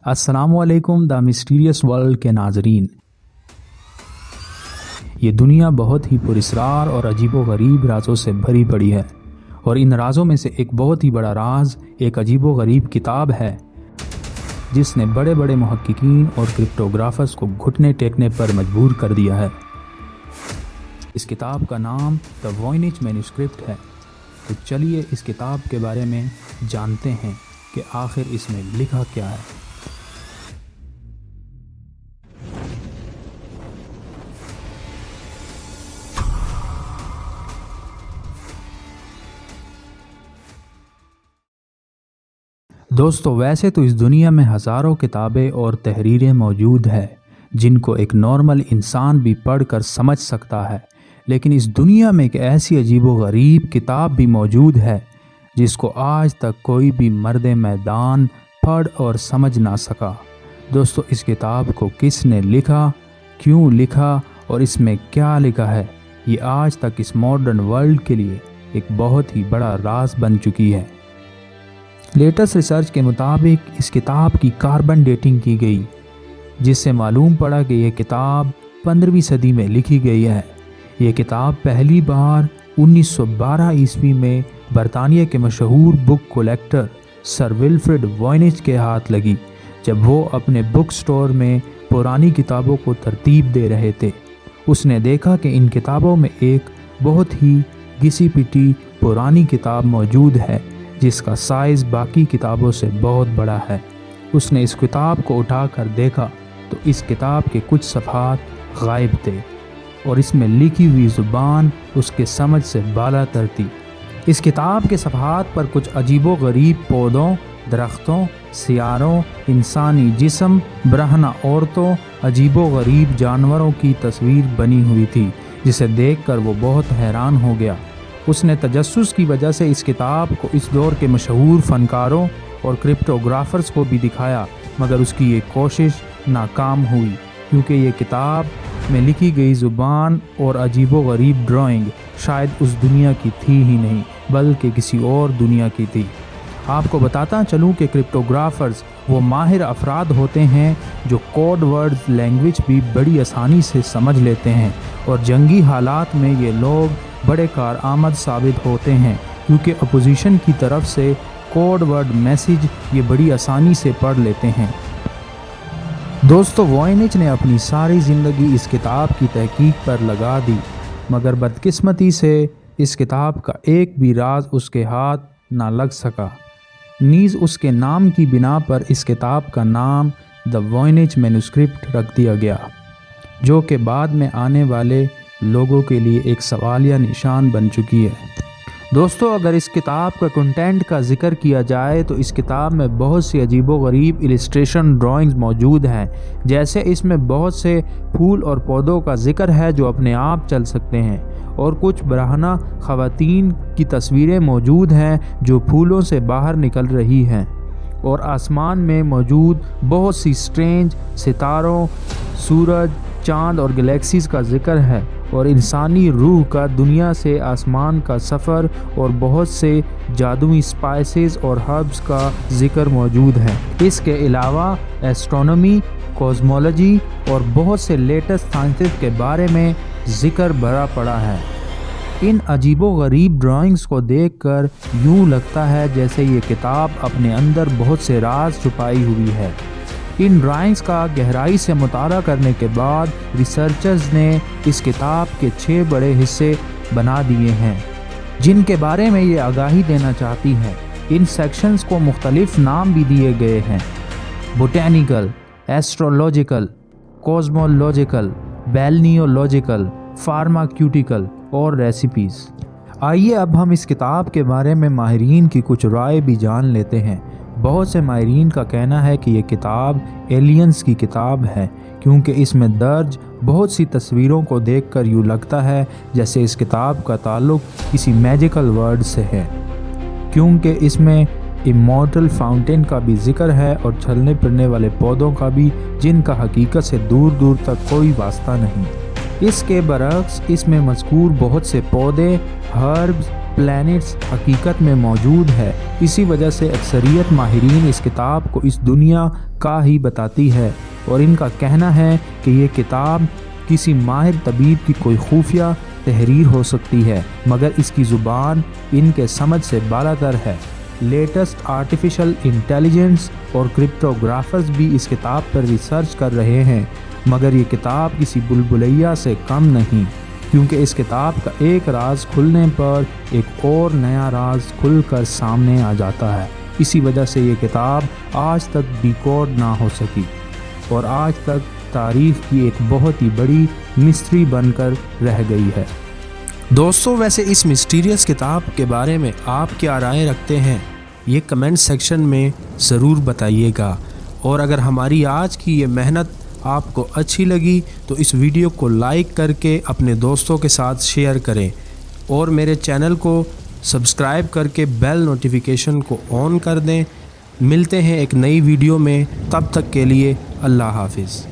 अस्सलाम वालेकुम the mysterious world के नाजरीन। ये दुनिया बहुत ही पुरस्रार और अजीबो-गरीब राजों से भरी पड़ी है, और इन राजों में से एक बहुत ही बड़ा राज एक अजीबो-गरीब किताब है जिसने बड़े बड़े मुहक्किकीन और क्रिप्टोग्राफर्स को घुटने टेकने पर मजबूर कर दिया है। इस किताब का नाम द वॉइनिच मैन्युस्क्रिप्ट है। तो चलिए इस किताब के बारे में जानते हैं कि आखिर इसमें लिखा क्या है। दोस्तों, वैसे तो इस दुनिया में हज़ारों किताबें और तहरीरें मौजूद हैं जिनको एक नॉर्मल इंसान भी पढ़कर समझ सकता है, लेकिन इस दुनिया में एक ऐसी अजीबो-गरीब किताब भी मौजूद है जिसको आज तक कोई भी मर्द मैदान पढ़ और समझ ना सका। दोस्तों, इस किताब को किसने लिखा, क्यों लिखा और इसमें क्या लिखा है, ये आज तक इस मॉडर्न वर्ल्ड के लिए एक बहुत ही बड़ा राज बन चुकी है। लेटेस्ट रिसर्च के मुताबिक इस किताब की कार्बन डेटिंग की गई, जिससे मालूम पड़ा कि यह किताब 15वीं सदी में लिखी गई है। यह किताब पहली बार 1912 ईस्वी में बरतानिया के मशहूर बुक कलेक्टर सर विल्फ्रेड वॉइनिच के हाथ लगी, जब वो अपने बुक स्टोर में पुरानी किताबों को तरतीब दे रहे थे। उसने देखा कि इन किताबों में एक बहुत ही घिसी पिटी पुरानी किताब मौजूद है जिसका साइज़ बाकी किताबों से बहुत बड़ा है। उसने इस किताब को उठाकर देखा तो इस किताब के कुछ सफ़हात गायब थे और इसमें लिखी हुई ज़ुबान उसके समझ से बालातर थी। इस किताब के सफ़हात पर कुछ अजीबो-गरीब पौधों, दरख्तों, सियारों, इंसानी जिस्म, ब्रह्ना औरतों, अजीबो-गरीब जानवरों की तस्वीर बनी हुई थी, जिसे देखकर वो बहुत हैरान हो गया। उसने तजस्सुस की वजह से इस किताब को इस दौर के मशहूर फ़नकारों और क्रिप्टोग्राफर्स को भी दिखाया, मगर उसकी ये कोशिश नाकाम हुई क्योंकि ये किताब में लिखी गई ज़ुबान और अजीबो-गरीब ड्राइंग शायद उस दुनिया की थी ही नहीं, बल्कि किसी और दुनिया की थी। आपको बताता चलूँ कि क्रिप्टोग्राफर्स वो माहिर अफराद होते हैं जो कोड वर्ड्स लैंग्वेज भी बड़ी आसानी से समझ लेते हैं, और जंगी हालात में ये लोग बड़े कारआमद साबित होते हैं क्योंकि अपोजिशन की तरफ से कोड वर्ड मैसेज ये बड़ी आसानी से पढ़ लेते हैं। दोस्तों, वॉइनिच ने अपनी सारी ज़िंदगी इस किताब की तहकीक पर लगा दी, मगर बदकिस्मती से इस किताब का एक भी राज उसके हाथ ना लग सका। नीज़ उसके नाम की बिना पर इस किताब का नाम द वॉइनिच मैन्युस्क्रिप्ट रख दिया गया, जो कि बाद में आने वाले लोगों के लिए एक सवालिया निशान बन चुकी है। दोस्तों, अगर इस किताब का कंटेंट का जिक्र किया जाए तो इस किताब में बहुत सी अजीबो-गरीब इलस्ट्रेशन ड्राइंग्स मौजूद हैं, जैसे इसमें बहुत से फूल और पौधों का जिक्र है जो अपने आप चल सकते हैं, और कुछ ब्राह्मणा ख़वातीन की तस्वीरें मौजूद हैं जो फूलों से बाहर निकल रही हैं, और आसमान में मौजूद बहुत सी स्ट्रेंज सितारों, सूरज, चाँद और गैलेक्सीज़ का जिक्र है, और इंसानी रूह का दुनिया से आसमान का सफ़र, और बहुत से जादुई स्पाइसेस और हर्ब्स का जिक्र मौजूद है। इसके अलावा एस्ट्रोनॉमी, कॉस्मोलॉजी और बहुत से लेटेस्ट साइंसेस के बारे में जिक्र भरा पड़ा है। इन अजीबो-गरीब ड्राइंग्स को देखकर यूँ लगता है जैसे ये किताब अपने अंदर बहुत से राज छुपाई हुई है। इन ड्राइंग्स का गहराई से मुताला करने के बाद रिसर्चर्स ने इस किताब के 6 बड़े हिस्से बना दिए हैं, जिनके बारे में ये आगाही देना चाहती है। इन सेक्शंस को मुख्तलिफ नाम भी दिए गए हैं: बोटेनिकल, एस्ट्रोलॉजिकल, कॉस्मोलॉजिकल, बैलनियोलॉजिकल, फार्माक्यूटिकल और रेसिपीज़। आइए अब हम इस किताब के बारे में माहिरीन की कुछ राय भी जान लेते हैं। बहुत से माहिरीन का कहना है कि ये किताब एलियंस की किताब है, क्योंकि इसमें दर्ज बहुत सी तस्वीरों को देखकर यूँ लगता है जैसे इस किताब का ताल्लुक़ किसी मैजिकल वर्ड से है, क्योंकि इसमें इमॉर्टल फाउंटेन का भी जिक्र है और चलने फिरने वाले पौधों का भी, जिनका हकीकत से दूर दूर तक कोई वास्ता नहीं। اس کے برعکس اس میں مذکور بہت سے پودے، ہربز، پلانٹس حقیقت میں موجود ہے۔ اسی وجہ سے اکثریت ماہرین اس کتاب کو اس دنیا کا ہی بتاتی ہے اور ان کا کہنا ہے کہ یہ کتاب کسی ماہر طبیب کی کوئی خفیہ تحریر ہو سکتی ہے، مگر اس کی زبان ان کے سمجھ سے بالاتر ہے۔ لیٹسٹ آرٹیفیشل انٹیلیجنس اور کرپٹوگرافرز بھی اس کتاب پر ریسرچ کر رہے ہیں، مگر یہ کتاب کسی بلبلیہ سے کم نہیں، کیونکہ اس کتاب کا ایک راز کھلنے پر ایک اور نیا راز کھل کر سامنے آ جاتا ہے۔ اسی وجہ سے یہ کتاب آج تک ڈیکوڈ نہ ہو سکی اور آج تک تاریخ کی ایک بہت ہی بڑی مسٹری بن کر رہ گئی ہے۔ دوستو، ویسے اس مسٹیریس کتاب کے بارے میں آپ کیا رائے رکھتے ہیں؟ یہ کمنٹ سیکشن میں ضرور بتائیے گا، اور اگر ہماری آج کی یہ محنت آپ کو اچھی لگی تو اس ویڈیو کو لائک کر کے اپنے دوستوں کے ساتھ شیئر کریں اور میرے چینل کو سبسکرائب کر کے بیل نوٹیفیکیشن کو آن کر دیں۔ ملتے ہیں ایک نئی ویڈیو میں، تب تک کے لیے اللہ حافظ۔